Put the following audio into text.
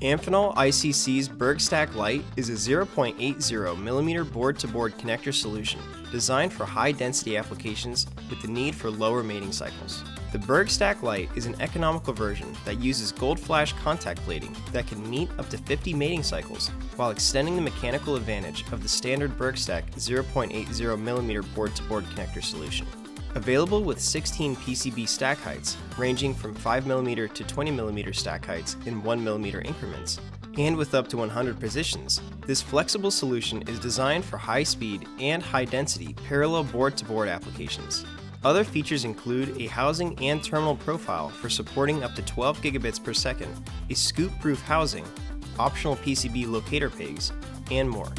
Amphenol ICC's BergStak Lite is a 0.80mm board-to-board connector solution designed for high-density applications with the need for lower mating cycles. The BergStak Lite is an economical version that uses gold flash contact plating that can meet up to 50 mating cycles while extending the mechanical advantage of the standard BergStak 0.80mm board-to-board connector solution. Available with 16 PCB stack heights, ranging from 5mm to 20mm stack heights in 1mm increments, and with up to 100 positions, this flexible solution is designed for high-speed and high-density parallel board-to-board applications. Other features include a housing and terminal profile for supporting up to 12 gigabits per second, a scoop-proof housing, optional PCB locator pegs, and more.